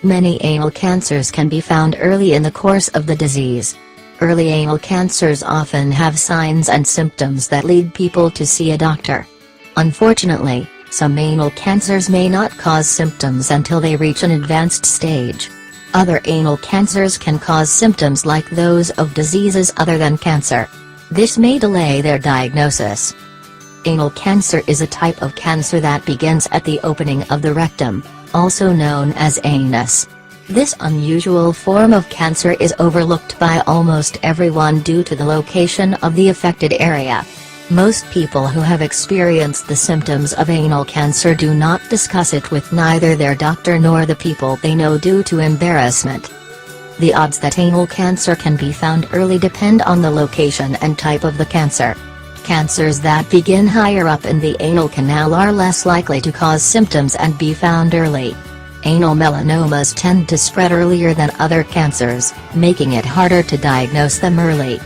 Many anal cancers can be found early in the course of the disease. Early anal cancers often have signs and symptoms that lead people to see a doctor. Unfortunately, some anal cancers may not cause symptoms until they reach an advanced stage. Other anal cancers can cause symptoms like those of diseases other than cancer. This may delay their diagnosis. Anal cancer is a type of cancer that begins at the opening of the rectum, also known as anus. This unusual form of cancer is overlooked by almost everyone due to the location of the affected area. Most people who have experienced the symptoms of anal cancer do not discuss it with neither their doctor nor the people they know due to embarrassment. The odds that anal cancer can be found early depend on the location and type of the cancer. Cancers that begin higher up in the anal canal are less likely to cause symptoms and be found early. Anal melanomas tend to spread earlier than other cancers, making it harder to diagnose them early.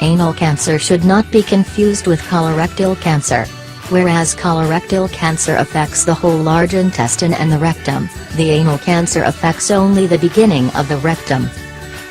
Anal cancer should not be confused with colorectal cancer. Whereas colorectal cancer affects the whole large intestine and the rectum, the anal cancer affects only the beginning of the rectum.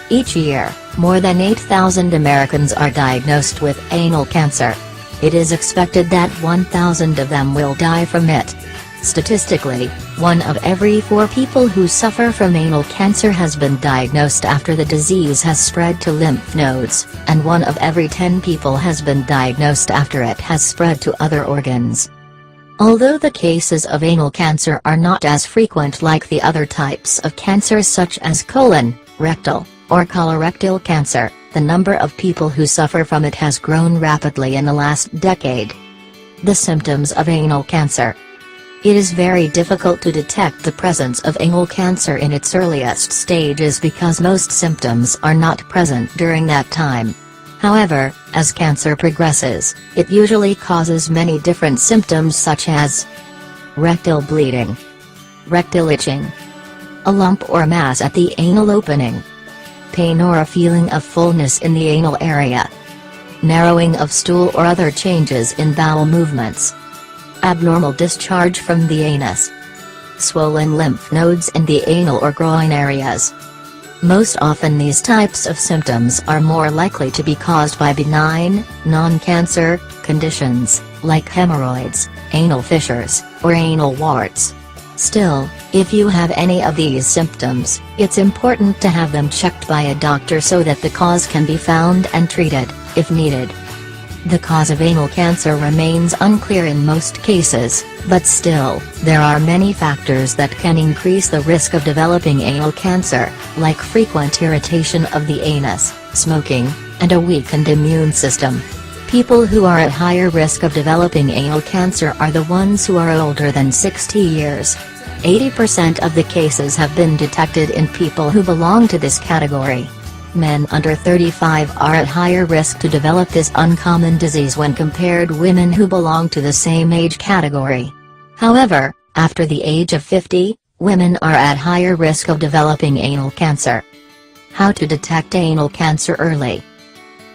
Each year, more than 8,000 Americans are diagnosed with anal cancer. It is expected that 1,000 of them will die from it. Statistically, 1 of every 4 people who suffer from anal cancer has been diagnosed after the disease has spread to lymph nodes, and 1 of every 10 people has been diagnosed after it has spread to other organs. Although the cases of anal cancer are not as frequent like the other types of cancers such as colon, rectal, or colorectal cancer, the number of people who suffer from it has grown rapidly in the last decade. The symptoms of anal cancer. It is very difficult to detect the presence of anal cancer in its earliest stages because most symptoms are not present during that time. However, as cancer progresses, it usually causes many different symptoms such as rectal bleeding, rectal itching, a lump or mass at the anal opening, pain or a feeling of fullness in the anal area, narrowing of stool or other changes in bowel movements, abnormal discharge from the anus, swollen lymph nodes in the anal or groin areas. Most often these types of symptoms are more likely to be caused by benign, non-cancer, conditions, like hemorrhoids, anal fissures, or anal warts. Still, if you have any of these symptoms, it's important to have them checked by a doctor so that the cause can be found and treated, if needed. The cause of anal cancer remains unclear in most cases, but still, there are many factors that can increase the risk of developing anal cancer, like frequent irritation of the anus, smoking, and a weakened immune system. People who are at higher risk of developing anal cancer are the ones who are older than 60 years. 80% of the cases have been detected in people who belong to this category. Men under 35 are at higher risk to develop this uncommon disease when compared to women who belong to the same age category. However, after the age of 50, women are at higher risk of developing anal cancer. How to detect anal cancer early?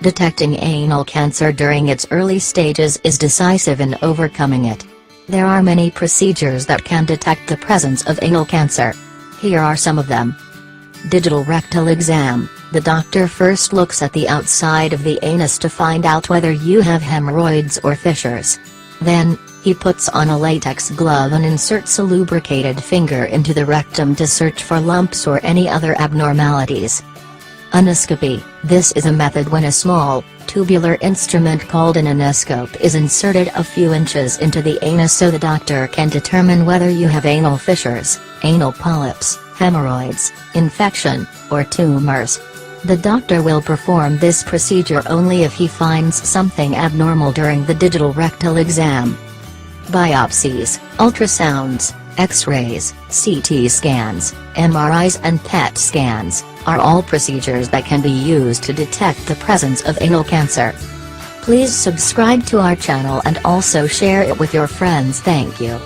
Detecting anal cancer during its early stages is decisive in overcoming it. There are many procedures that can detect the presence of anal cancer. Here are some of them. Digital rectal exam. The doctor first looks at the outside of the anus to find out whether you have hemorrhoids or fissures. Then, he puts on a latex glove and inserts a lubricated finger into the rectum to search for lumps or any other abnormalities. Anoscopy. This is a method when a small, tubular instrument called an anoscope is inserted a few inches into the anus so the doctor can determine whether you have anal fissures, anal polyps, hemorrhoids, infection, or tumors. The doctor will perform this procedure only if he finds something abnormal during the digital rectal exam. Biopsies, ultrasounds, X-rays, CT scans, MRIs and PET scans, are all procedures that can be used to detect the presence of anal cancer. Please subscribe to our channel and also share it with your friends. Thank you.